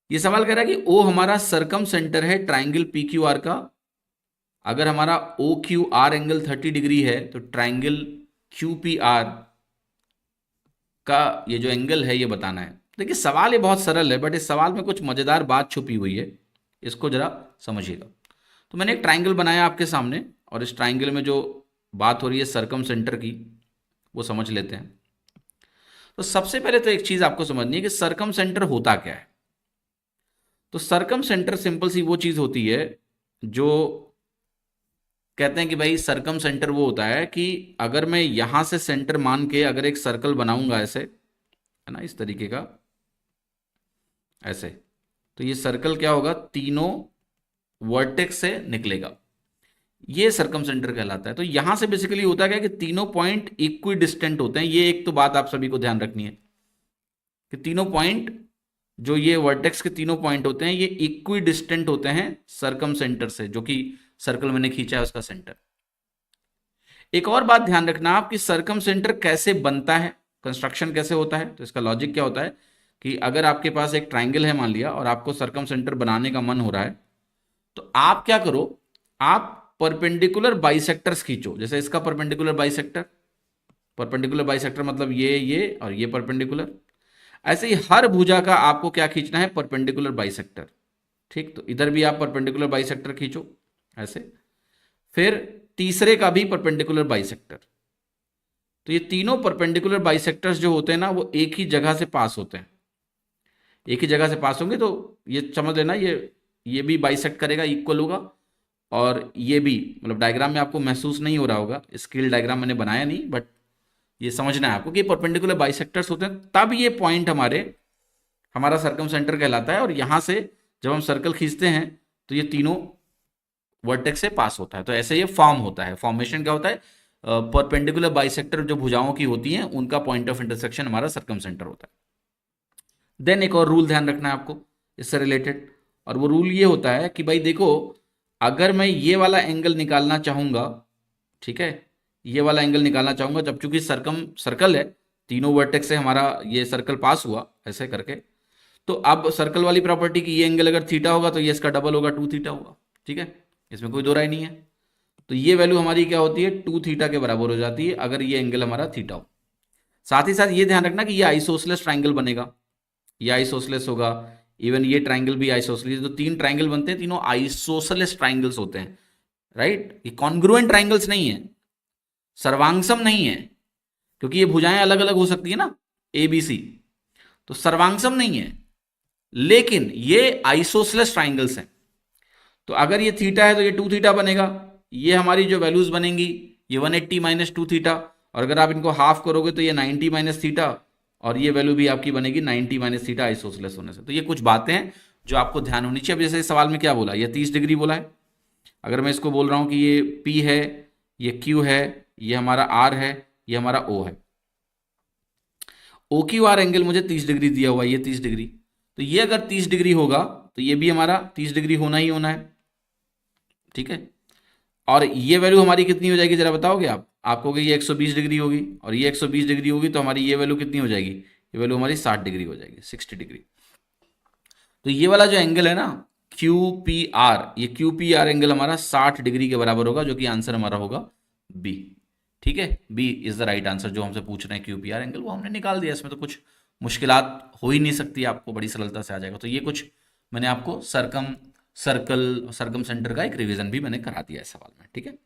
ये सवाल कह रहा है कि ओ हमारा सरकम सेंटर है ट्राइंगल पी क्यू आर का। अगर हमारा O Q R angle 30 degree है तो ट्राइंगल क्यू पी आर का ये जो एंगल है ये बताना है। देखिए सवाल ये बहुत सरल है, बट इस सवाल में कुछ मजेदार बात छुपी हुई है, इसको जरा समझिएगा। तो मैंने एक ट्राइंगल बनाया आपके सामने, और इस ट्राइंगल में जो बात हो रही है सरकम सेंटर की, वो समझ लेते हैं। तो सबसे पहले तो एक चीज आपको समझनी है कि सरकम सेंटर होता क्या है। तो सरकम सेंटर सिंपल सी वो चीज होती है जो कहते हैं कि भाई सरकम सेंटर वो होता है कि अगर मैं यहां से सेंटर मान के अगर एक सर्कल बनाऊंगा ऐसे, है ना, इस तरीके का, ऐसे, तो ये सर्कल क्या होगा, तीनों वर्टेक्स से निकलेगा, ये सरकम सेंटर कहलाता है। तो यहां से बेसिकली होता क्या है कि तीनों पॉइंट इक्वी डिस्टेंट होते हैं। ये एक तो बात आप सभी को ध्यान रखनी है कि तीनों पॉइंट, जो ये वर्टेक्स के तीनों पॉइंट होते हैं, ये इक्वी डिस्टेंट होते हैं सरकम सेंटर से, जो कि सर्कल मैंने खींचा है उसका सेंटर। एक और बात ध्यान रखना आप कि सरकम सेंटर कैसे बनता है, कंस्ट्रक्शन कैसे होता है। तो इसका लॉजिक क्या होता है कि अगर आपके पास एक ट्राइंगल है मान लिया, और आपको सरकम सेंटर बनाने का मन हो रहा है, तो आप क्या करो, आप परपेंडिकुलर बाइसेक्टर्स खींचो। जैसे इसका परपेंडिकुलर बाइसेक्टर, परपेंडिकुलर बाइसेक्टर मतलब ये और ये परपेंडिकुलर। ऐसे ही हर भुजा का आपको क्या खींचना है, परपेंडिकुलर बाइसेक्टर। ठीक, तो इधर भी आप परपेंडिकुलर बाइसेक्टर खींचो ऐसे, फिर तीसरे का भी परपेंडिकुलर बाइसेक्टर। तो ये तीनों परपेंडिकुलर बाइसेक्टर्स जो होते हैं ना, वो एक ही जगह से पास होते हैं। एक ही जगह से पास होंगे तो ये समझ लेना, ये भी बाइसेक्ट करेगा, इक्वल होगा, और ये भी, मतलब डायग्राम में आपको महसूस नहीं हो रहा होगा, स्केल डायग्राम मैंने बनाया नहीं, बट ये समझना है आपको कि परपेंडिकुलर बाइसेक्टर्स होते हैं, तब ये पॉइंट हमारा सर्कम सेंटर कहलाता है। और यहां से जब हम सर्कल खींचते हैं तो ये तीनों वर्टेक्स से पास होता है। तो ऐसे ये फॉर्म होता है। फॉर्मेशन क्या होता है, परपेंडिकुलर बाइसेक्टर जो भुजाओं की होती हैं उनका पॉइंट ऑफ इंटरसेक्शन हमारा सर्कम सेंटर होता है। देन एक और रूल ध्यान रखना है आपको इससे रिलेटेड, और वो रूल ये होता है कि भाई देखो, अगर मैं ये वाला एंगल निकालना चाहूंगा, ठीक है, ये वाला एंगल निकालना चाहूंगा, जब चूंकि सर्कम सर्कल है, तीनों वर्टेक्स से हमारा ये सर्कल पास हुआ ऐसे करके, तो अब सर्कल वाली प्रॉपर्टी की ये एंगल अगर थीटा होगा तो ये इसका डबल होगा, 2 थीटा होगा। ठीक है, इसमें कोई दो राय नहीं है। तो ये वैल्यू हमारी क्या होती है, 2 थीटा के बराबर हो जाती है अगर ये एंगल हमारा थीटा हो। साथ ही साथ ये ध्यान रखना कि ये आइसोसलेस ट्राइंगल बनेगा, ये आइसोसलेस होगा, इवन ये ट्राइंगल भी आइसोसलेस। तो तीन ट्राइंगल बनते हैं, तीनों आइसोसलेस ट्राइंगल्स होते हैं, राइट। ये कॉन्ग्रुएंट ट्राइंगल्स नहीं है, सर्वांगसम नहीं है, क्योंकि ये भुजाएं अलग अलग हो सकती है ना, ए बी सी, तो सर्वांगसम नहीं है, लेकिन ये आइसोसलेस ट्राइंगल्स हैं। तो अगर ये थीटा है तो ये 2 थीटा बनेगा, ये हमारी जो वैल्यूज बनेंगी ये 180 माइनस 2 थीटा, और अगर आप इनको हाफ करोगे तो ये 90 माइनस थीटा, और ये वैल्यू भी आपकी बनेगी 90 माइनस थीटा आइसोसलेस होने से। तो ये कुछ बातें हैं जो आपको ध्यान होनी चाहिए। अब जैसे इस सवाल में क्या बोला, ये 30 डिग्री बोला है। अगर मैं इसको बोल रहा हूं कि ये P है, ये Q है, ये हमारा R है, ये हमारा O है, ओ क्यू आर एंगल मुझे 30 डिग्री दिया हुआ है, ये 30 डिग्री, तो ये अगर 30 डिग्री होगा तो ये भी हमारा 30 डिग्री होना ही होना है। ठीक है, और ये वैल्यू हमारी कितनी हो जाएगी जरा बताओगे आप कहोगे ये 120 डिग्री होगी, और ये 120 डिग्री होगी, तो हमारी ये वैल्यू कितनी हो जाएगी, ये वैल्यू हमारी 60 डिग्री हो जाएगी, 60 डिग्री। तो ये वाला जो एंगल है ना, क्यू पी आर, ये क्यू पी आर एंगल हमारा 60 डिग्री के बराबर होगा, जो कि आंसर हमारा होगा बी। ठीक है, B is the right answer. जो हमसे पूछ रहे हैं क्यू पी आर एंगल, वो हमने निकाल दिया। इसमें तो कुछ मुश्किलात हो ही नहीं सकती, आपको बड़ी सरलता से आ जाएगा। तो ये कुछ मैंने आपको सर्कम सर्कल सर्कम सेंटर का एक रिवीजन भी मैंने करा दिया है सवाल में। ठीक है।